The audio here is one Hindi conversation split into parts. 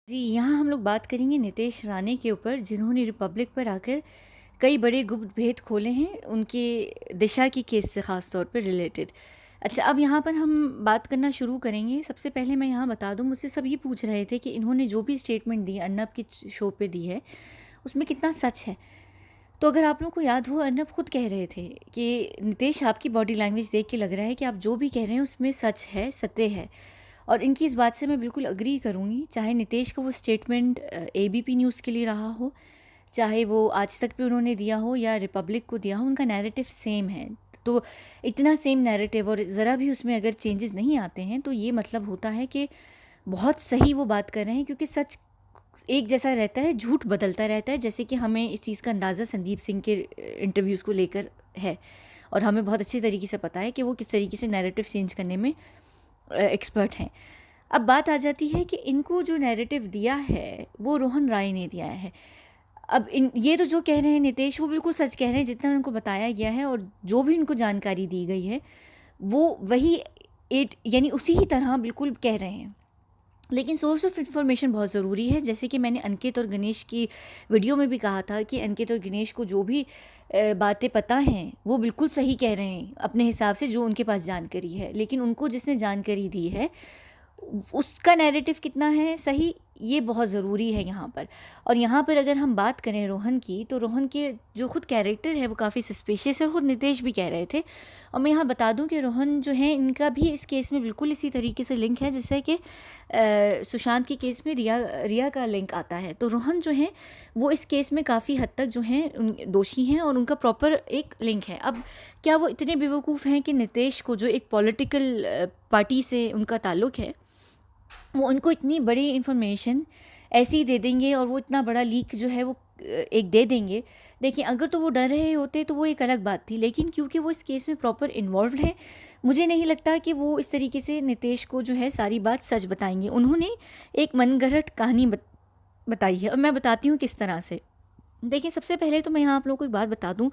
जी, यहाँ हम लोग बात करेंगे नितेश राणे के ऊपर, जिन्होंने रिपब्लिक पर आकर कई बड़े गुप्त भेद खोले हैं, उनके दिशा की केस से ख़ास तौर पे रिलेटेड। अच्छा, अब यहाँ पर हम बात करना शुरू करेंगे। सबसे पहले मैं यहाँ बता दूँ, मुझसे सब ये पूछ रहे थे कि इन्होंने जो भी स्टेटमेंट दी अर्नब की शो पे दी है, उसमें कितना सच है। तो अगर आप लोगों को याद हो, अर्नब खुद कह रहे थे कि नितेश, आपकी बॉडी लैंग्वेज देख के लग रहा है कि आप जो भी कह रहे हैं उसमें सच है, सत्य है। और इनकी इस बात से मैं बिल्कुल अग्री करूँगी, चाहे नितेश का वो स्टेटमेंट एबीपी न्यूज़ के लिए रहा हो, चाहे वो आज तक पे उन्होंने दिया हो या रिपब्लिक को दिया हो, उनका नैरेटिव सेम है। तो इतना सेम नैरेटिव और ज़रा भी उसमें अगर चेंजेस नहीं आते हैं तो ये मतलब होता है कि बहुत सही वो बात कर रहे हैं, क्योंकि सच एक जैसा रहता है, झूठ बदलता रहता है। जैसे कि हमें इस चीज़ का अंदाज़ा संदीप सिंह के इंटरव्यूज़ को लेकर है, और हमें बहुत अच्छी तरीके से पता है कि वो किस तरीके से नैरेटिव चेंज करने में एक्सपर्ट हैं। अब बात आ जाती है कि इनको जो नैरेटिव दिया है वो रोहन राय ने दिया है। अब इन ये तो जो कह रहे हैं नितेश, वो बिल्कुल सच कह रहे हैं जितना उनको बताया गया है, और जो भी उनको जानकारी दी गई है वो वही एट यानी उसी ही तरह बिल्कुल कह रहे हैं। लेकिन सोर्स ऑफ इन्फॉर्मेशन बहुत ज़रूरी है। जैसे कि मैंने अंकित और गणेश की वीडियो में भी कहा था कि अंकित और गणेश को जो भी बातें पता हैं वो बिल्कुल सही कह रहे हैं अपने हिसाब से, जो उनके पास जानकारी है। लेकिन उनको जिसने जानकारी दी है उसका नैरेटिव कितना है सही, ये बहुत ज़रूरी है यहाँ पर। और यहाँ पर अगर हम बात करें रोहन की, तो रोहन के जो खुद कैरेक्टर है वो काफ़ी सस्पिशियस है, और खुद नितेश भी कह रहे थे। और मैं यहाँ बता दूँ कि रोहन जो है, इनका भी इस केस में बिल्कुल इसी तरीके से लिंक है जैसे कि सुशांत के केस में रिया रिया का लिंक आता है। तो रोहन जो है वो इस केस में काफ़ी हद तक जो है दोषी हैं, और उनका प्रॉपर एक लिंक है। अब क्या वो इतने बेवकूफ़ हैं कि नितेश को, जो एक पॉलिटिकल पार्टी से उनका ताल्लुक़ है, वो उनको इतनी बड़ी इन्फॉर्मेशन ऐसे ही दे देंगे, और वो इतना बड़ा लीक जो है वो एक दे देंगे। देखिए, अगर तो वो डर रहे होते तो वो एक अलग बात थी, लेकिन क्योंकि वो इस केस में प्रॉपर इन्वॉल्व हैं, मुझे नहीं लगता कि वो इस तरीके से नितेश को जो है सारी बात सच बताएंगे। उन्होंने एक मनगढ़ंत कहानी बताई है, और मैं बताती हूँ किस तरह से। देखिए, सबसे पहले तो मैं यहाँ आप लोगों को एक बात बता दूँ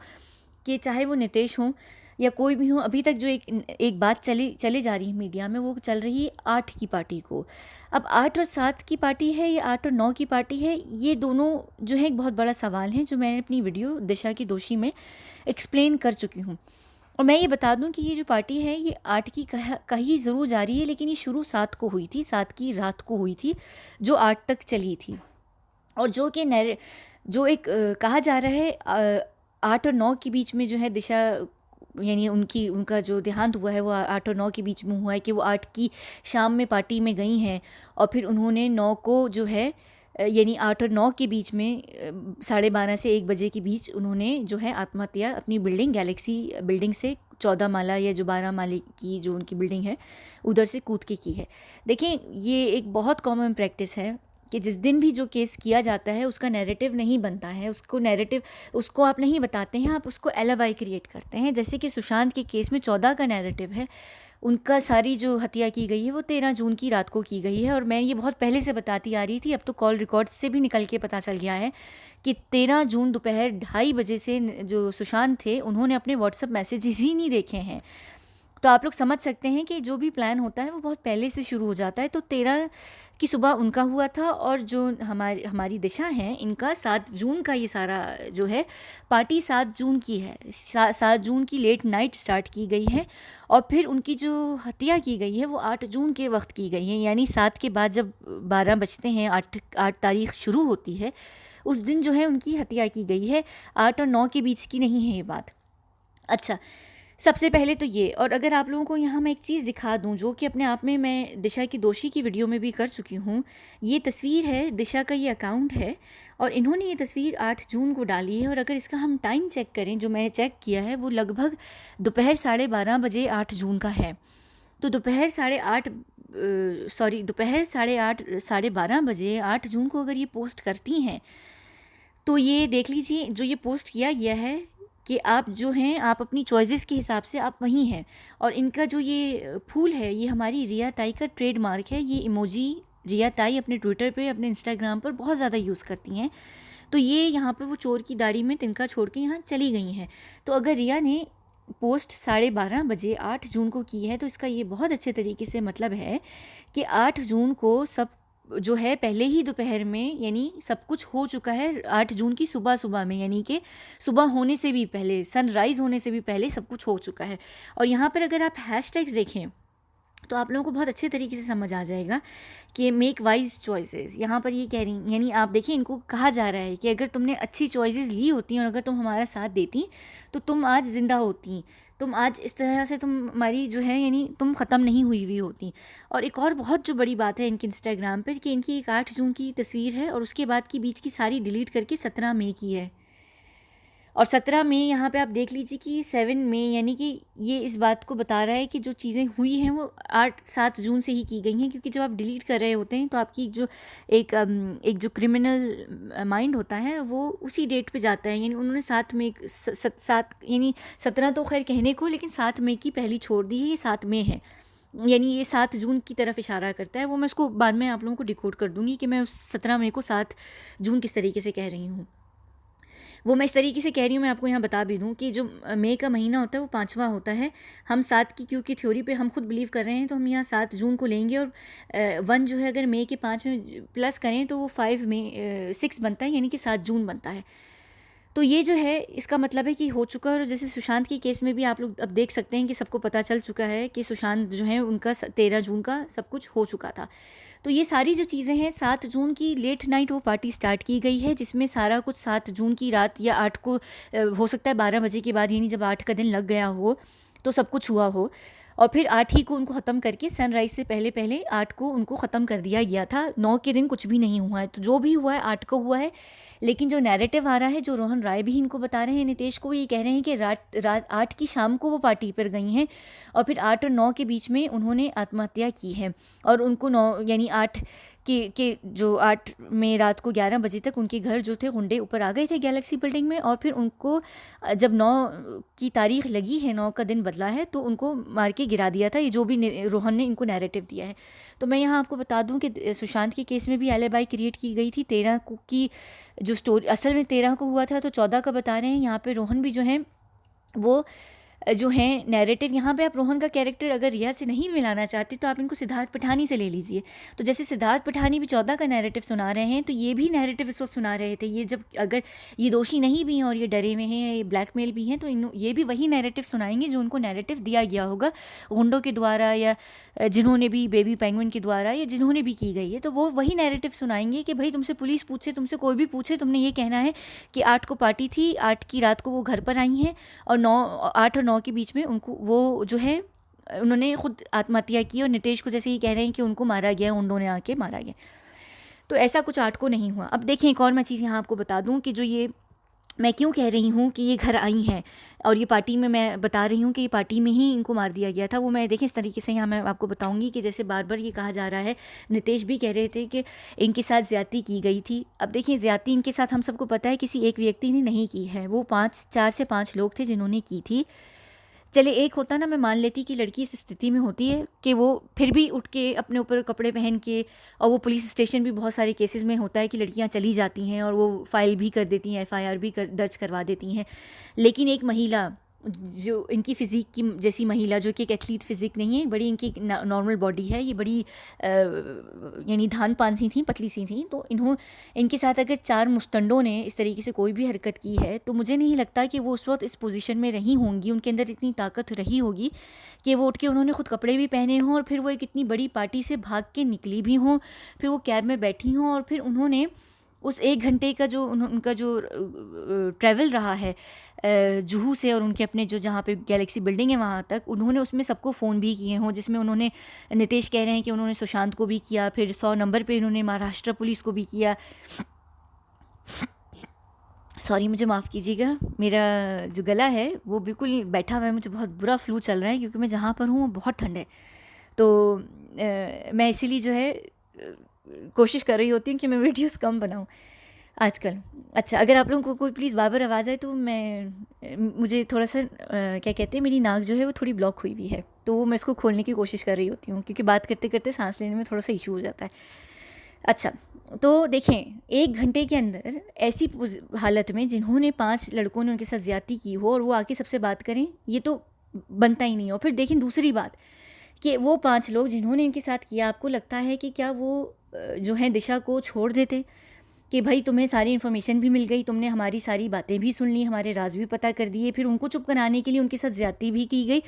कि चाहे वो नितेश हों या कोई भी हो, अभी तक जो एक एक बात चली जा रही है मीडिया में, वो चल रही है 8 की पार्टी को। अब 8 और 7 की पार्टी है या 8 और 9 की पार्टी है, ये दोनों जो है एक बहुत बड़ा सवाल है, जो मैंने अपनी वीडियो दिशा की दोषी में एक्सप्लेन कर चुकी हूँ। और मैं ये बता दूँ कि ये जो पार्टी है ये 8 की कही ज़रूर जा रही है, लेकिन ये शुरू 7 को हुई थी, 7 की रात को हुई थी, जो 8 तक चली थी। और जो एक कहा जा रहा है 8 और 9 के बीच में जो है दिशा, यानी उनका जो देहांत हुआ है वो 8 और 9 के बीच में हुआ है, कि वो 8 की शाम में पार्टी में गई हैं, और फिर उन्होंने 9 को जो है यानी 8 और 9 के बीच में 12:30 से 1 बजे के बीच उन्होंने जो है आत्महत्या अपनी बिल्डिंग, गैलेक्सी बिल्डिंग से 14 माला या जो 12 माले की जो उनकी बिल्डिंग है उधर से कूद के की है। देखें, ये एक बहुत कॉमन प्रैक्टिस है कि जिस दिन भी जो केस किया जाता है उसका नैरेटिव नहीं बनता है, उसको आप नहीं बताते हैं, आप उसको एलिबाई क्रिएट करते हैं। जैसे कि सुशांत के केस में 14 का नैरेटिव है, उनका सारी जो हत्या की गई है वो 13 जून की रात को की गई है, और मैं ये बहुत पहले से बताती आ रही थी, अब तो कॉल रिकॉर्ड्स से भी निकल के पता चल गया है कि 13 जून दोपहर 2:30 बजे से जो सुशांत थे उन्होंने अपने व्हाट्सअप मैसेजेस ही नहीं देखे हैं। तो आप लोग समझ सकते हैं कि जो भी प्लान होता है वो बहुत पहले से शुरू हो जाता है। तो 13 की सुबह उनका हुआ था, और जो हमारी दिशा है, इनका 7 जून का ये सारा जो है पार्टी 7 जून की है। 7 जून की लेट नाइट स्टार्ट की गई है, और फिर उनकी जो हत्या की गई है वो 8 जून के वक्त की गई है, यानी 7 के बाद जब 12 बजते हैं, 8 तारीख शुरू होती है, उस दिन जो है उनकी हत्या की गई है। 8 और 9 के बीच की नहीं है ये बात। अच्छा, सबसे पहले तो ये, और अगर आप लोगों को यहाँ मैं एक चीज़ दिखा दूँ जो कि अपने आप में मैं दिशा की दोषी की वीडियो में भी कर चुकी हूँ। ये तस्वीर है, दिशा का ये अकाउंट है, और इन्होंने ये तस्वीर 8 जून को डाली है, और अगर इसका हम टाइम चेक करें, जो मैंने चेक किया है, वो लगभग दोपहर 12:30 बजे 8 जून का है। तो दोपहर 8:30 12:30 बजे 8 जून को अगर ये पोस्ट करती हैं, तो ये देख लीजिए, जो ये पोस्ट किया गया है कि आप जो हैं, आप अपनी चॉइसेस के हिसाब से आप वहीं हैं। और इनका जो ये फूल है, ये हमारी रिया ताई का ट्रेडमार्क है। ये इमोजी रिया ताई अपने ट्विटर पे, अपने इंस्टाग्राम पर बहुत ज़्यादा यूज़ करती हैं। तो ये यहाँ पर वो चोर की दाढ़ी में तिनका छोड़ के यहाँ चली गई हैं। तो अगर रिया ने पोस्ट 12:30 बजे 8 जून को की है, तो इसका ये बहुत अच्छे तरीके से मतलब है कि 8 जून को सब जो है पहले ही दोपहर में, यानी सब कुछ हो चुका है 8 जून की सुबह सुबह में, यानी कि सुबह होने से भी पहले, सनराइज़ होने से भी पहले सब कुछ हो चुका है। और यहाँ पर अगर आप हैशटैग्स देखें तो आप लोगों को बहुत अच्छे तरीके से समझ आ जाएगा कि मेक वाइज चॉइसेस, यहाँ पर ये कह रही, यानी आप देखिए इनको कहा जा रहा है कि अगर तुमने अच्छी चॉइसेस ली होती और अगर तुम हमारा साथ देती तो तुम आज ज़िंदा होती, तुम आज इस तरह से तुम्हारी जो है यानी तुम ख़त्म नहीं हुई हुई होती। और एक और बहुत जो बड़ी बात है इनके इंस्टाग्राम पर कि इनकी एक 8 जून की तस्वीर है और उसके बाद की बीच की सारी डिलीट करके 17 मई की है। और 17 मई यहाँ पे आप देख लीजिए कि 7 मई, यानी कि ये इस बात को बता रहा है कि जो चीज़ें हुई हैं वो 8-7 जून से ही की गई हैं, क्योंकि जब आप डिलीट कर रहे होते हैं तो आपकी जो एक जो क्रिमिनल माइंड होता है वो उसी डेट पे जाता है। यानी उन्होंने 7 मई सात यानी 17 तो खैर कहने को, लेकिन 7 मई की पहली छोड़ दी है, ये 7 मई है, यानी ये 7 जून की तरफ इशारा करता है। वो मैं उसको बाद में आप लोगों को डिकोड कर दूँगी कि मैं उस 17 मई को 7 जून किस तरीके से कह रही हूँ। वो मैं इस तरीके से कह रही हूँ, मैं आपको यहाँ बता भी दूँ कि जो मई का महीना होता है वो 5वां होता है। हम 7 की क्योंकि थ्योरी पे हम खुद बिलीव कर रहे हैं तो हम यहाँ 7 जून को लेंगे और 1 जो है अगर मई के 5 में प्लस करें तो वो 5 में 6 बनता है, यानी कि 7 जून बनता है। तो ये जो है इसका मतलब है कि हो चुका है। और जैसे सुशांत के केस में भी आप लोग अब देख सकते हैं कि सबको पता चल चुका है कि सुशांत जो है उनका 13 जून का सब कुछ हो चुका था। तो ये सारी जो चीज़ें हैं 7 जून की लेट नाइट वो पार्टी स्टार्ट की गई है, जिसमें सारा कुछ 7 जून की रात या 8 को हो सकता है 12 बजे के बाद, यानी जब 8 का दिन लग गया हो तो सब कुछ हुआ हो। और फिर 8 ही को उनको ख़त्म करके सनराइज़ से पहले पहले 8 को उनको ख़त्म कर दिया गया था। 9 के दिन कुछ भी नहीं हुआ है, तो जो भी हुआ है 8 को हुआ है। लेकिन जो नैरेटिव आ रहा है, जो रोहन राय भी इनको बता रहे हैं, नितेश को, ये कह रहे हैं कि रात 8 की शाम को वो पार्टी पर गई हैं और फिर 8 और 9 के बीच में उन्होंने आत्महत्या की है। और उनको 9 यानी 8 के जो 8 में रात को 11 बजे तक उनके घर जो थे गुंडे ऊपर आ गए थे गैलेक्सी बिल्डिंग में, और फिर उनको जब 9 की तारीख लगी है, 9 का दिन बदला है, तो उनको मार के गिरा दिया था। ये जो भी रोहन ने इनको नैरेटिव दिया है। तो मैं यहाँ आपको बता दूं कि सुशांत के केस में भी एलिबाई क्रिएट की गई थी 13 को की जो स्टोरी असल में 13 को हुआ था, तो 14 का बता रहे हैं। यहाँ पे रोहन भी जो है वो जो है नैरेटिव, यहाँ पे आप रोहन का कैरेक्टर अगर रिया से नहीं मिलाना चाहते तो आप इनको सिद्धार्थ पठानी से ले लीजिए। तो जैसे सिद्धार्थ पठानी भी 14 का नैरेटिव सुना रहे हैं, तो ये भी नैरेटिव इस वक्त सुना रहे थे। ये जब अगर ये दोषी नहीं भी हैं और ये डरे हुए हैं, ये ब्लैकमेल भी हैं, तो ये भी वही नैरेटिव सुनाएंगे जो उनको नैरेटिव दिया गया होगा गुंडों के द्वारा, या जिन्होंने भी बेबी पेंगुइन के द्वारा, या जिन्होंने भी की गई है, तो वो वही नैरेटिव सुनाएंगे कि भाई तुमसे पुलिस पूछे, तुमसे कोई भी पूछे, तुमने ये कहना है कि 8 को पार्टी थी, 8 की रात को वो घर पर आई हैं और 8 और 9 के बीच में उनको वो जो है उन्होंने खुद आत्महत्या की। और नितेश को जैसे ये कह रहे हैं कि उनको मारा गया, गुंडों ने आके मारा गया। तो ऐसा कुछ 8 को नहीं हुआ। अब देखिए एक और मैं चीज़ यहाँ आपको बता दूँ कि जो ये मैं क्यों कह रही हूँ कि ये घर आई हैं और ये पार्टी में, मैं बता रही हूँ कि ये पार्टी में ही इनको मार दिया गया था, वो मैं देखें इस तरीके से यहाँ मैं आपको बताऊँगी कि जैसे बार बार ये कहा जा रहा है, नितेश भी कह रहे थे कि इनके साथ ज़्यादती की गई थी। अब देखिए ज़्यादती इनके साथ हम सबको पता है किसी एक व्यक्ति ने नहीं की है, वो 4 से 5 लोग थे जिन्होंने की थी। चले एक होता ना, मैं मान लेती कि लड़की इस स्थिति में होती है कि वो फिर भी उठ के अपने ऊपर कपड़े पहन के, और वो पुलिस स्टेशन भी बहुत सारे केसेस में होता है कि लड़कियां चली जाती हैं और वो फाइल भी कर देती हैं, एफआईआर भी दर्ज करवा देती हैं। लेकिन एक महिला जो इनकी फ़िज़िक की जैसी महिला, जो कि एक एथलीट फ़िज़िक नहीं है, बड़ी इनकी नॉर्मल बॉडी है, ये बड़ी यानी धान पान सी थी, पतली सी थी, तो इनके साथ अगर 4 मुस्तंडों ने इस तरीके से कोई भी हरकत की है, तो मुझे नहीं लगता कि वो उस वक्त इस पोजीशन में रही होंगी, उनके अंदर इतनी ताकत रही होगी कि वो उठ के उन्होंने खुद कपड़े भी पहने हों और फिर वो एक इतनी बड़ी पार्टी से भाग के निकली भी हों, फिर वो कैब में बैठी हों और फिर उन्होंने उस 1 घंटे का जो उनका जो ट्रैवल रहा है जुहू से और उनके अपने जो जहाँ पे गैलेक्सी बिल्डिंग है वहाँ तक, उन्होंने उसमें सबको फ़ोन भी किए हों, जिसमें उन्होंने, नितेश कह रहे हैं कि उन्होंने सुशांत को भी किया, फिर 100 नंबर पे उन्होंने महाराष्ट्र पुलिस को भी किया। सॉरी, मुझे माफ़ कीजिएगा, मेरा जो गला है वो बिल्कुल बैठा हुआ है, मुझे बहुत बुरा फ्लू चल रहा है क्योंकि मैं जहाँ पर हूँ वो बहुत ठंड है। तो मैं इसीलिए जो है कोशिश कर रही होती हूँ कि मैं वीडियोस कम बनाऊँ आजकल। अच्छा, अगर आप लोगों को कोई प्लीज़ बार-बार आवाज़ आए तो मुझे थोड़ा सा क्या कहते हैं, मेरी नाक जो है वो थोड़ी ब्लॉक हुई हुई है, तो मैं इसको खोलने की कोशिश कर रही होती हूँ क्योंकि बात करते करते सांस लेने में थोड़ा सा इशू हो जाता है। अच्छा, तो देखें 1 घंटे के अंदर ऐसी हालत में जिन्होंने 5 लड़कों ने उनके साथ ज़्यादती की हो और वो आके सबसे बात करें, ये तो बनता ही नहीं हो। फिर देखें दूसरी बात कि वो 5 लोग जिन्होंने इनके साथ किया, आपको लगता है कि क्या वो जो है दिशा को छोड़ देते? कि भाई तुम्हें सारी इन्फॉर्मेशन भी मिल गई, तुमने हमारी सारी बातें भी सुन ली, हमारे राज भी पता कर दिए, फिर उनको चुप कराने के लिए उनके साथ ज़्यादती भी की गई,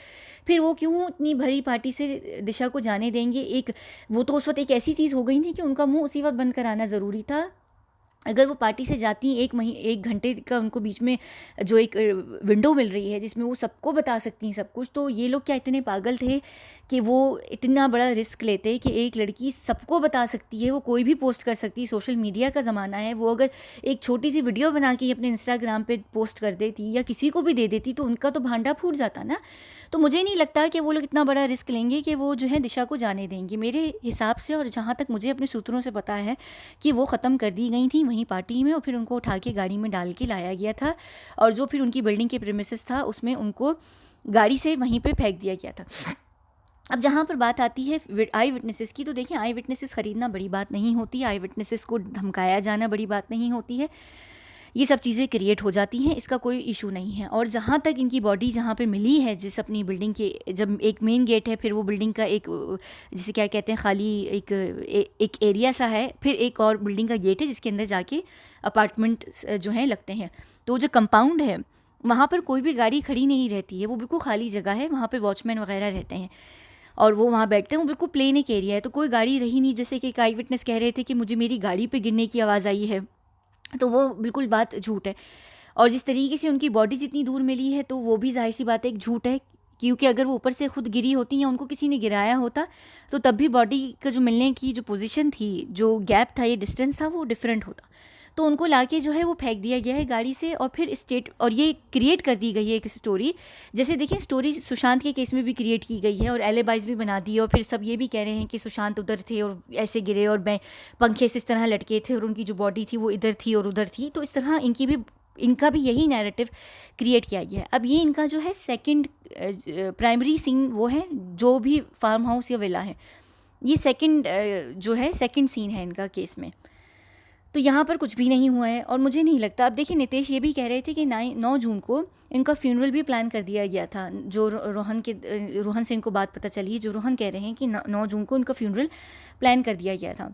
फिर वो क्यों इतनी भरी पार्टी से दिशा को जाने देंगे? एक वो तो उस वक़्त एक ऐसी चीज़ हो गई थी कि उनका मुँह उसी वक़्त बंद कराना ज़रूरी था। अगर वो पार्टी से जाती 1 घंटे का उनको बीच में जो एक विंडो मिल रही है जिसमें वो सबको बता सकती हैं सब कुछ, तो ये लोग क्या इतने पागल थे कि वो इतना बड़ा रिस्क लेते कि एक लड़की सबको बता सकती है, वो कोई भी पोस्ट कर सकती है, सोशल मीडिया का ज़माना है, वो अगर एक छोटी सी वीडियो बना के अपने इंस्टाग्राम पे पोस्ट कर देती या किसी को भी दे देती तो उनका तो भांडा फूट जाता ना। तो मुझे नहीं लगता कि वो लोग इतना बड़ा रिस्क लेंगे कि वो जो है दिशा को जाने देंगे। मेरे हिसाब से, और जहाँ तक मुझे अपने सूत्रों से पता है, कि वो ख़त्म कर दी गई थी वहीं पार्टी में, और फिर उनको उठा के गाड़ी में डाल के लाया गया था, और जो फिर उनकी बिल्डिंग के प्रीमिसेस था उसमें उनको गाड़ी से वहीं पे फेंक दिया गया था। अब जहाँ पर बात आती है आई विटनेसेस की, तो देखिए आई विटनेसेस ख़रीदना बड़ी बात नहीं होती, आई विटनेसेस को धमकाया जाना बड़ी बात नहीं होती है, ये सब चीज़ें क्रिएट हो जाती हैं, इसका कोई इशू नहीं है। और जहाँ तक इनकी बॉडी जहाँ पे मिली है, जिस अपनी बिल्डिंग के, जब एक मेन गेट है, फिर वो बिल्डिंग का एक, जिसे क्या कहते हैं, खाली एक एरिया सा है, फिर एक और बिल्डिंग का गेट है जिसके अंदर जाके अपार्टमेंट जो हैं लगते हैं। तो जो कंपाउंड है वहाँ पर कोई भी गाड़ी खड़ी नहीं रहती है, वो बिल्कुल खाली जगह है, वहाँ पर वॉचमैन वगैरह रहते हैं और वो वहाँ बैठते हैं, वो बिल्कुल प्लेन एक एरिया है, तो कोई गाड़ी रही नहीं। जैसे कि एक आई विटनेस कह रहे थे कि मुझे मेरी गाड़ी पे गिरने की आवाज़ आई है, तो वो बिल्कुल बात झूठ है। और जिस तरीके से उनकी बॉडी जितनी दूर मिली है, तो वो भी ज़ाहिर सी बात है एक झूठ है, क्योंकि अगर वो ऊपर से खुद गिरी होती या उनको किसी ने गिराया होता तो तब भी बॉडी का जो मिलने की जो पोजीशन थी, जो गैप था, ये डिस्टेंस था, वो डिफरेंट होता। तो उनको लाके जो है वो फेंक दिया गया है गाड़ी से, और फिर और ये क्रिएट कर दी गई है एक स्टोरी। जैसे देखिए, स्टोरी सुशांत के केस में भी क्रिएट की गई है और एलिबाइज भी बना दी है, और फिर सब ये भी कह रहे हैं कि सुशांत उधर थे और ऐसे गिरे और पंखे से इस तरह लटके थे और उनकी जो बॉडी थी वो इधर थी और उधर थी। तो इस तरह इनका भी यही नैरेटिव क्रिएट किया गया है। अब ये इनका जो है सेकंड प्राइमरी सीन वो है, जो भी फार्म हाउस या विला है, ये सेकंड जो है सेकंड सीन है इनका केस में। तो यहाँ पर कुछ भी नहीं हुआ है और मुझे नहीं लगता। अब देखिए, नितेश ये भी कह रहे थे कि 9 जून को इनका फ्यूनरल भी प्लान कर दिया गया था। जो रोहन से इनको बात पता चली, जो रोहन कह रहे हैं कि 9 जून को इनका फ्यूनरल प्लान कर दिया गया था।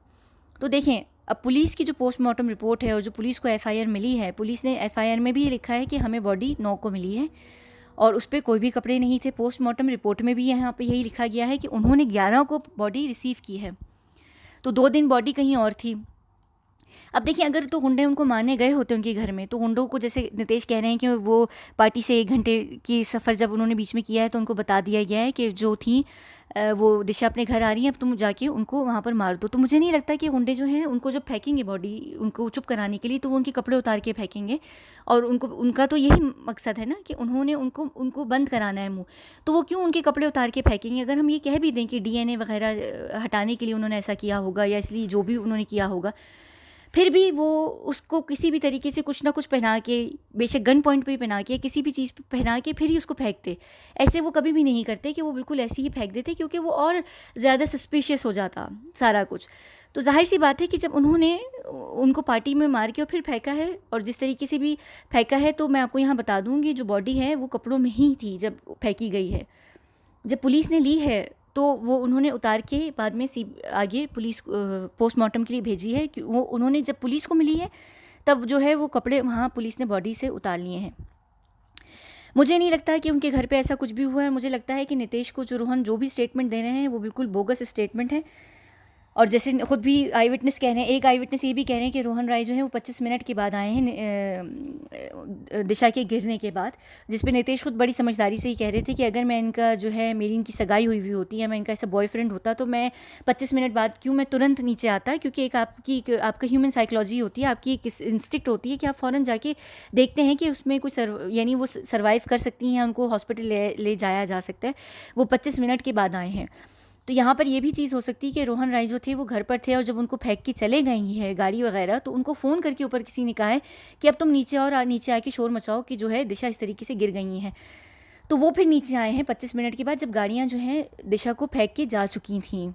तो देखें, अब पुलिस की जो पोस्टमार्टम रिपोर्ट है और जो पुलिस को एफआईआर मिली है, पुलिस ने एफआईआर में भी लिखा है कि हमें बॉडी 9 को मिली है और उस पर कोई भी कपड़े नहीं थे। पोस्टमार्टम रिपोर्ट में भी यहाँ पे यही लिखा गया है कि उन्होंने 11 को बॉडी रिसीव की है, तो 2 दिन बॉडी कहीं और थी। अब देखिए, अगर तो हुंडे उनको मारने गए होते उनके घर में, तो हुंडों को, जैसे नितेश कह रहे हैं कि वो पार्टी से 1 घंटे की सफ़र जब उन्होंने बीच में किया है तो उनको बता दिया गया है कि जो थी वो दिशा अपने घर आ रही हैं, अब तुम जाके उनको वहाँ पर मार दो। तो मुझे नहीं लगता कि हुंडे जो हैं उनको जब फेंकेंगे बॉडी, उनको चुप कराने के लिए, तो वो उनके कपड़े उतार के फेंकेंगे। और उनका तो यही मकसद है ना कि उन्होंने उनको बंद कराना है मुँह, तो वो क्यों उनके कपड़े उतार के फेंकेंगे? अगर हम ये कह भी दें कि डीएनए वगैरह हटाने के लिए उन्होंने ऐसा किया होगा या इसलिए जो भी उन्होंने किया होगा, फिर भी वो उसको किसी भी तरीके से कुछ ना कुछ पहना के, बेशक गन पॉइंट पे पहना के, किसी भी चीज़ पे पहना के फिर ही उसको फेंकते। ऐसे वो कभी भी नहीं करते कि वो बिल्कुल ऐसे ही फेंक देते, क्योंकि वो और ज़्यादा सस्पिशियस हो जाता सारा कुछ। तो जाहिर सी बात है कि जब उन्होंने उनको पार्टी में मार के और फिर फेंका है, और जिस तरीके से भी फेंका है, तो मैं आपको यहाँ बता दूँगी, जो बॉडी है वो कपड़ों में ही थी जब फेंकी गई है। जब पुलिस ने ली है तो वो उन्होंने उतार के बाद में आगे पुलिस पोस्टमार्टम के लिए भेजी है कि वो उन्होंने जब पुलिस को मिली है तब जो है वो कपड़े वहाँ पुलिस ने बॉडी से उतार लिए हैं। मुझे नहीं लगता कि उनके घर पे ऐसा कुछ भी हुआ है। मुझे लगता है कि नितेश को, जो रोहन जो भी स्टेटमेंट दे रहे हैं, वो बिल्कुल बोगस स्टेटमेंट है। और जैसे खुद भी आई विटनेस कह रहे हैं, एक आई विटनेस ये भी कह रहे हैं कि रोहन राय जो है वो 25 मिनट के बाद आए हैं दिशा के गिरने के बाद, जिस पे नितेश खुद बड़ी समझदारी से ही कह रहे थे कि अगर मैं इनका जो है, मेरी इनकी सगाई हुई होती है, मैं इनका ऐसा बॉयफ्रेंड होता, तो मैं 25 मिनट बाद क्यों मैं तुरंत नीचे आता, क्योंकि एक आपका ह्यूमन साइकोलॉजी होती है, आपकी एक इंस्टिक्ट होती है कि आप फ़ौरन जाके देखते हैं कि उसमें कुछ यानी वो सर्वाइव कर सकती हैं, उनको हॉस्पिटल ले जाया जा सकता है। वो 25 मिनट के बाद आए हैं। तो यहाँ पर ये भी चीज़ हो सकती है कि रोहन राय जो थे वो घर पर थे और जब उनको फेंक के चले गई है गाड़ी वगैरह, तो उनको फ़ोन करके ऊपर किसी ने कहा है कि अब तुम नीचे और नीचे आके शोर मचाओ कि जो है दिशा इस तरीके से गिर गई हैं। तो वो फिर नीचे आए हैं 25 मिनट के बाद, जब गाड़ियाँ जो हैं दिशा को फेंक के जा चुकी थी।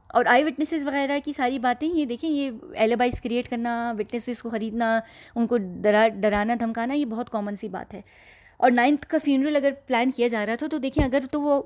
और आई विटनेसेस वगैरह की सारी बातें, ये देखें, ये एलिबाइज क्रिएट करना, विटनेसेस को ख़रीदना, उनको डराना धमकाना, ये बहुत कॉमन सी बात है। और 9th का फ्यूनरल अगर प्लान किया जा रहा था, तो देखें, अगर तो वो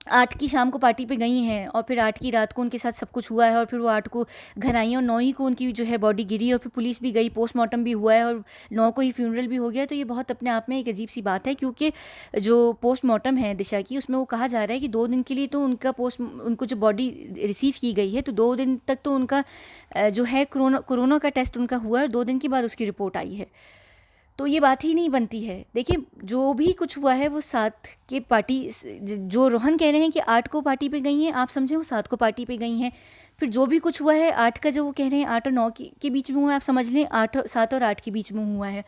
8 की शाम को पार्टी पे गई हैं और फिर 8 की रात को उनके साथ सब कुछ हुआ है और फिर वो 8 को घर आई हैं और 9 ही को उनकी जो है बॉडी गिरी और फिर पुलिस भी गई, पोस्टमार्टम भी हुआ है और 9 को ही फ्यूनरल भी हो गया। तो ये बहुत अपने आप में एक अजीब-सी बात है, क्योंकि जो पोस्टमार्टम है दिशा की, उसमें वो कहा जा रहा है कि 2 दिन के लिए तो उनको जो बॉडी रिसीव की गई है, तो 2 दिन तक तो उनका जो है कोरोना का टेस्ट उनका हुआ है और 2 दिन के बाद उसकी रिपोर्ट आई है। तो ये बात ही नहीं बनती है। देखिए, जो भी कुछ हुआ है वो 7 के पार्टी जो रोहन कह रहे हैं कि 8 को पार्टी पे गई हैं, आप समझें वो 7 को पार्टी पे गई हैं। फिर जो भी कुछ हुआ है 8 का, जो वो कह रहे हैं 8 और 9 के बीच में हुआ है, आप समझ लें 7 और 8 के बीच में हुआ है।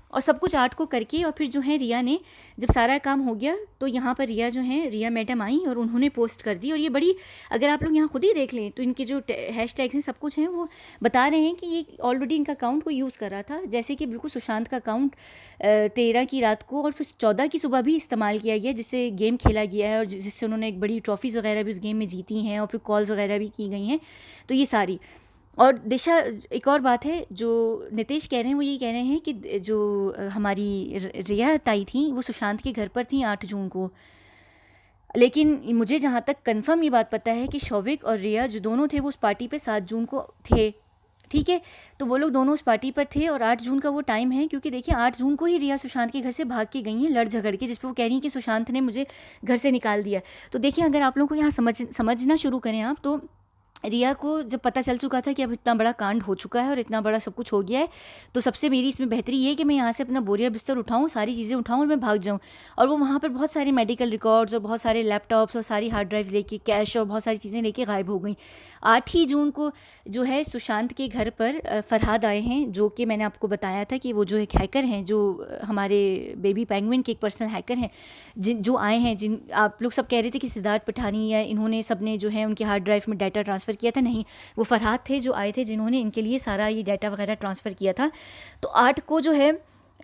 और सब कुछ 8 को करके और फिर जो है रिया ने, जब सारा काम हो गया तो यहाँ पर रिया जो है, रिया मैडम आई और उन्होंने पोस्ट कर दी। और ये बड़ी, अगर आप लोग यहाँ खुद ही देख लें तो इनके जो हैशटैग्स हैं सब कुछ हैं, वो बता रहे हैं कि ये ऑलरेडी इनका अकाउंट को यूज़ कर रहा था, जैसे कि बिल्कुल सुशांत का अकाउंट 13 की रात को और फिर 14 की सुबह भी इस्तेमाल किया गया, जिससे गेम खेला गया है और जिससे उन्होंने एक बड़ी ट्रॉफीज़ वगैरह भी उस गेम में जीती हैं और फिर कॉल्स वगैरह भी की गई हैं। तो ये सारी, और दिशा, एक और बात है जो नितेश कह रहे हैं, वो ये कह रहे हैं कि जो हमारी रिया ताई थी वो सुशांत के घर पर थी 8 जून को। लेकिन मुझे जहाँ तक कंफर्म ये बात पता है कि शौविक और रिया जो दोनों थे वो उस पार्टी पे 7 जून को थे। ठीक है, तो वो लोग दोनों उस पार्टी पर थे और 8 जून का वो टाइम है, क्योंकि देखिए 8 जून को ही रिया सुशांत के घर से भाग के गई हैं लड़ झगड़ के, जिस पर वो कह रही हैं कि सुशांत ने मुझे घर से निकाल दिया। तो देखिए, अगर आप लोगों को यहाँ समझना शुरू करें आप, तो रिया को जब पता चल चुका था कि अब इतना बड़ा कांड हो चुका है और इतना बड़ा सब कुछ हो गया है, तो सबसे मेरी इसमें बेहतरी ये है कि मैं यहाँ से अपना बोरिया बिस्तर उठाऊँ, सारी चीज़ें उठाऊँ और मैं भाग जाऊँ। और वो वहाँ पर बहुत सारे मेडिकल रिकॉर्ड्स और बहुत सारे लैपटॉप्स और सारी हार्ड ड्राइव्स लेके, कैश और बहुत सारी चीज़ें लेके गायब हो गई। 8 ही जून को जो है सुशांत के घर पर फरहाद आए हैं, जो कि मैंने आपको बताया था कि वो जो एक हैकर हैं, जो हमारे बेबी पेंगुइन के एक पर्सनल हैकर हैं, जो आए हैं, जिन आप लोग सब कह रहे थे कि सिद्धार्थ पठानी या इन्होंने सब ने जो है उनके हार्ड ड्राइव में डाटा ट्रांसफ़र किया था। नहीं, वो फरहाद थे जो आए थे, जिन्होंने इनके लिए सारा ये डाटा वगैरह ट्रांसफ़र किया था। तो 8 को जो है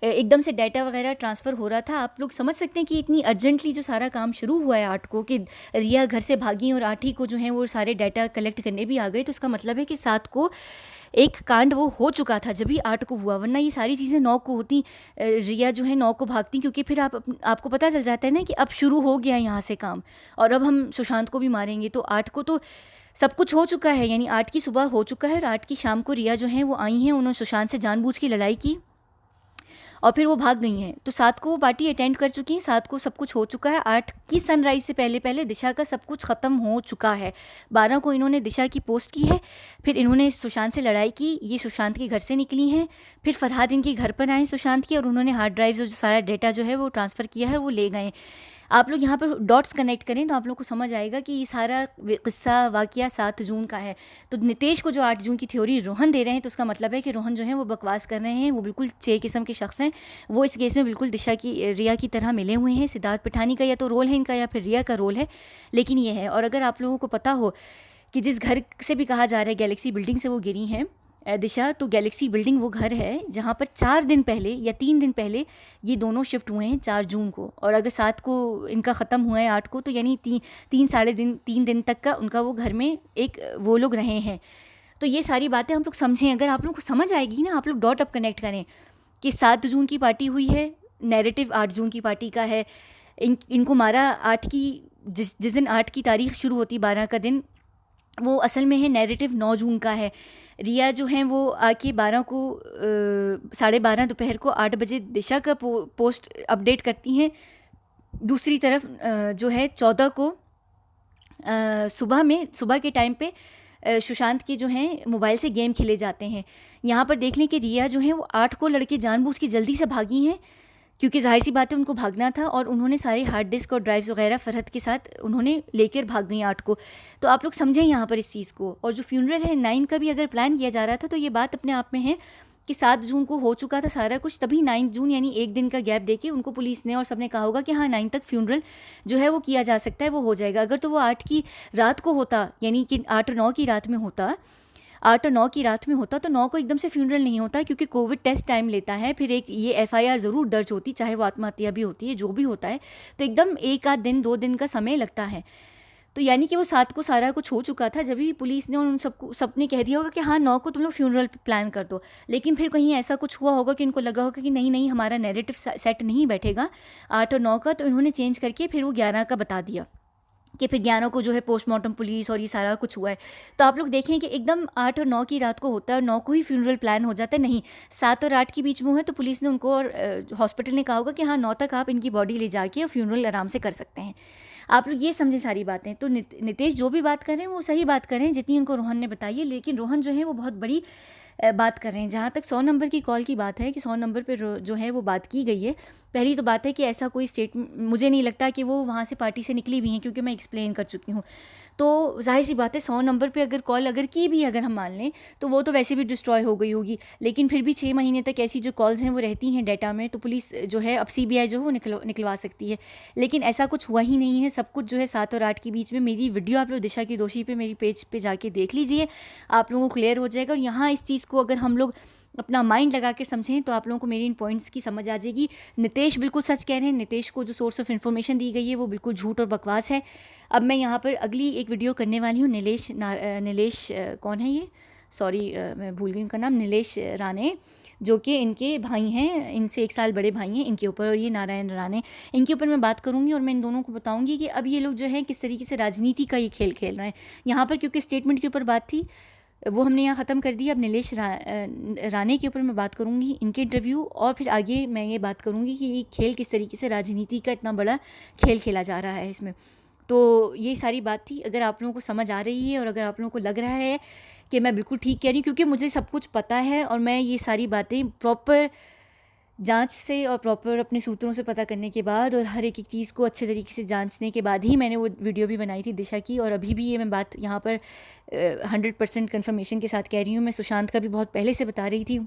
एकदम से डाटा वगैरह ट्रांसफ़र हो रहा था। आप लोग समझ सकते हैं कि इतनी अर्जेंटली जो सारा काम शुरू हुआ है 8 को, कि रिया घर से भागी और 8 ही को जो है वो सारे डाटा कलेक्ट करने भी आ गए। तो इसका मतलब है कि 7 को एक कांड वो हो चुका था जब भी 8 को हुआ, वरना ये सारी चीज़ें 9 को होती, रिया जो है 9 को भागती, क्योंकि फिर आपको पता चल जाता है ना कि अब शुरू हो गया यहाँ से काम और अब हम सुशांत को भी मारेंगे। तो 8 को तो सब कुछ हो चुका है, यानी 8 की सुबह हो चुका है और 8 की शाम को रिया जो है वो आई हैं, उन्होंने सुशांत से जानबूझ के लड़ाई की और फिर वो भाग गई हैं। तो 7 को वो पार्टी अटेंड कर चुकी हैं, 7 को सब कुछ हो चुका है। 8 की सनराइज़ से पहले पहले दिशा का सब कुछ ख़त्म हो चुका है। 12 को इन्होंने दिशा की पोस्ट की है, फिर इन्होंने सुशांत से लड़ाई की, ये सुशांत के घर से निकली हैं, फिर फरहाद इनके घर पर आए सुशांत के और उन्होंने हार्ड ड्राइव्स और जो सारा डेटा जो है वो ट्रांसफ़र किया है, वो ले गए। आप लोग यहाँ पर डॉट्स कनेक्ट करें तो आप लोग को समझ आएगा कि ये सारा किस्सा वाक़या 7 जून का है। तो नितेश को जो 8 जून की थ्योरी रोहन दे रहे हैं, तो उसका मतलब है कि रोहन जो है वो बकवास कर रहे हैं, वो बिल्कुल चे किस्म के शख्स हैं। वो इस केस में बिल्कुल रिया की तरह मिले हुए हैं। सिद्धार्थ पठानी का या तो रोल है इनका या फिर रिया का रोल है, लेकिन ये है। और अगर आप लोगों को पता हो कि जिस घर से भी कहा जा रहा है गैलेक्सी बिल्डिंग से वो गिरी हैं दिशा, तो गैलेक्सी बिल्डिंग वो घर है जहाँ पर 4 दिन पहले या 3 दिन पहले ये दोनों शिफ्ट हुए हैं 4 जून को। और अगर 7 को इनका ख़त्म हुआ है 8 को, तो यानी 3 दिन तक का उनका वो घर में एक वो लोग रहे हैं। तो ये सारी बातें हम लोग समझें, अगर आप लोग को समझ आएगी ना, आप लोग डॉट अप कनेक्ट करें कि 7 जून की पार्टी हुई है, नैरेटिव 8 जून की पार्टी का है। इनको मारा 8 की, जिस दिन 8 की तारीख शुरू होती 12 का दिन, वो असल में है नैरेटिव 9 जून का है। रिया जो हैं वो आके 12 को 12:30 दोपहर को 8 बजे दिशा का पोस्ट अपडेट करती हैं। दूसरी तरफ जो है 14 को सुबह के टाइम पे सुशांत के जो हैं मोबाइल से गेम खेले जाते हैं। यहाँ पर देख लें कि रिया जो है वो 8 को लड़के जानबूझ के जल्दी से भागी हैं, क्योंकि जाहिर सी बात है उनको भागना था और उन्होंने सारे हार्ड डिस्क और ड्राइव्स वगैरह फरहत के साथ उन्होंने लेकर भाग गई 8 को। तो आप लोग समझें यहाँ पर इस चीज़ को। और जो फ्यूनरल है 9 का भी अगर प्लान किया जा रहा था, तो ये बात अपने आप में है कि 7 जून को हो चुका था सारा कुछ, तभी 9 जून यानी एक दिन का गैप देके उनको पुलिस ने और सबने कहा होगा कि हाँ 9 तक फ्यूनरल जो है वो किया जा सकता है, वो हो जाएगा। अगर तो वो 8 की रात को होता, यानी कि 8 और 9 की रात में होता, 8 और 9 की रात में होता, तो 9 को एकदम से फ्यूनरल नहीं होता, क्योंकि कोविड टेस्ट टाइम लेता है। फिर एक ये एफआईआर ज़रूर दर्ज होती, चाहे वो आत्महत्या भी होती है, जो भी होता है, तो एकदम 1 आध दिन 2 दिन का समय लगता है। तो यानी कि वो 7 को सारा कुछ हो चुका था जब भी पुलिस ने उन सबने कह दिया होगा कि हाँ 9 को तुम लोग फ्यूनरल प्लान कर दो। लेकिन फिर कहीं ऐसा कुछ हुआ होगा कि इनको लगा होगा कि नहीं हमारा नैरेटिव सेट नहीं बैठेगा 8 और 9 का, तो इन्होंने चेंज करके फिर वो 11 का बता दिया। कि फिर 11 को जो है पोस्टमार्टम पुलिस और ये सारा कुछ हुआ है। तो आप लोग देखें कि एकदम 8 और 9 की रात को होता है और 9 को ही फ्यूनरल प्लान हो जाता है। नहीं, 7 और 8 के बीच में हुआ है, तो पुलिस ने उनको और हॉस्पिटल ने कहा होगा कि हाँ 9 तक आप इनकी बॉडी ले जाके और फ्यूनरल आराम से कर सकते हैं। आप लोग ये समझें सारी बातें। तो नितेश जो भी बात कर रहे हैं वो सही बात कर रहे हैं जितनी उनको रोहन ने बताई है, लेकिन रोहन जो है वो बहुत बड़ी बात कर रहे हैं। जहाँ तक 100 नंबर की कॉल की बात है कि 100 नंबर पर जो है वो बात की गई है, पहली तो बात है कि ऐसा कोई स्टेट मुझे नहीं लगता कि वो वहाँ से पार्टी से निकली भी हैं, क्योंकि मैं एक्सप्लेन कर चुकी हूँ। तो जाहिर सी बात है 100 नंबर पे अगर कॉल अगर की भी अगर हम मान लें तो वो तो वैसे भी डिस्ट्रॉय हो गई होगी, लेकिन फिर भी 6 महीने तक ऐसी जो कॉल्स हैं वो रहती हैं डाटा में, तो पुलिस जो है अब सीबीआई जो है वो निकलवा सकती है। लेकिन ऐसा कुछ हुआ ही नहीं है। सब कुछ जो है 7 और 8 के बीच में, मेरी वीडियो आप लोग दिशा की दोषी पे मेरी पेज पे जाके देख लीजिए, आप लोगों को क्लियर हो जाएगा। और यहाँ इस चीज़ को अगर हम लोग अपना माइंड लगा के समझें तो आप लोगों को मेरी इन पॉइंट्स की समझ आ जाएगी। नितेश बिल्कुल सच कह रहे हैं। नितेश को जो सोर्स ऑफ इन्फॉर्मेशन दी गई है वो बिल्कुल झूठ और बकवास है। अब मैं यहाँ पर अगली एक वीडियो करने वाली हूँ। नीलेश कौन है ये, सॉरी मैं भूल गई उनका नाम, नीलेश राणे, जो कि इनके भाई हैं, इनसे 1 साल बड़े भाई हैं, इनके ऊपर, और ये नारायण राणे, इनके ऊपर मैं बात करूँगी और मैं इन दोनों को बताऊँगी कि अब ये लोग जो है किस तरीके से राजनीति का ये खेल खेल रहे हैं। यहाँ पर क्योंकि स्टेटमेंट के ऊपर बात थी वो हमने यहाँ ख़त्म कर दी। अब नीलेश राणे के ऊपर मैं बात करूँगी, इनके इंटरव्यू, और फिर आगे मैं ये बात करूँगी कि ये खेल किस तरीके से राजनीति का इतना बड़ा खेल खेला जा रहा है इसमें। तो ये सारी बात थी। अगर आप लोगों को समझ आ रही है और अगर आप लोगों को लग रहा है कि मैं बिल्कुल ठीक कह रही हूँ, क्योंकि मुझे सब कुछ पता है और मैं ये सारी बातें प्रॉपर जांच से और प्रॉपर अपने सूत्रों से पता करने के बाद और हर एक चीज़ को अच्छे तरीके से जांचने के बाद ही मैंने वो वीडियो भी बनाई थी दिशा की। और अभी भी ये मैं बात यहाँ पर 100% कन्फर्मेशन के साथ कह रही हूँ। मैं सुशांत का भी बहुत पहले से बता रही थी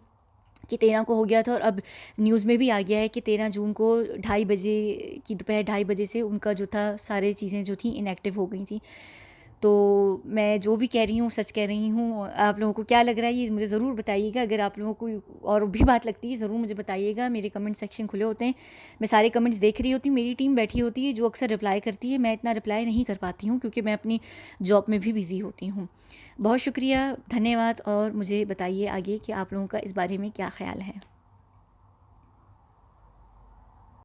कि 13 को हो गया था, और अब न्यूज़ में भी आ गया है कि 13 जून को 2:30 बजे की दोपहर 2:30 बजे से उनका जो था सारे चीज़ें जो थी इनएक्टिव हो गई थी। तो मैं जो भी कह रही हूँ सच कह रही हूँ। आप लोगों को क्या लग रहा है ये मुझे ज़रूर बताइएगा। अगर आप लोगों को और भी बात लगती है ज़रूर मुझे बताइएगा। मेरे कमेंट सेक्शन खुले होते हैं, मैं सारे कमेंट्स देख रही होती हूँ। मेरी टीम बैठी होती है जो अक्सर रिप्लाई करती है, मैं इतना रिप्लाई नहीं कर पाती हूँ क्योंकि मैं अपनी जॉब में भी बिज़ी होती हूँ। बहुत शुक्रिया, धन्यवाद, और मुझे बताइए आगे कि आप लोगों का इस बारे में क्या ख़्याल है।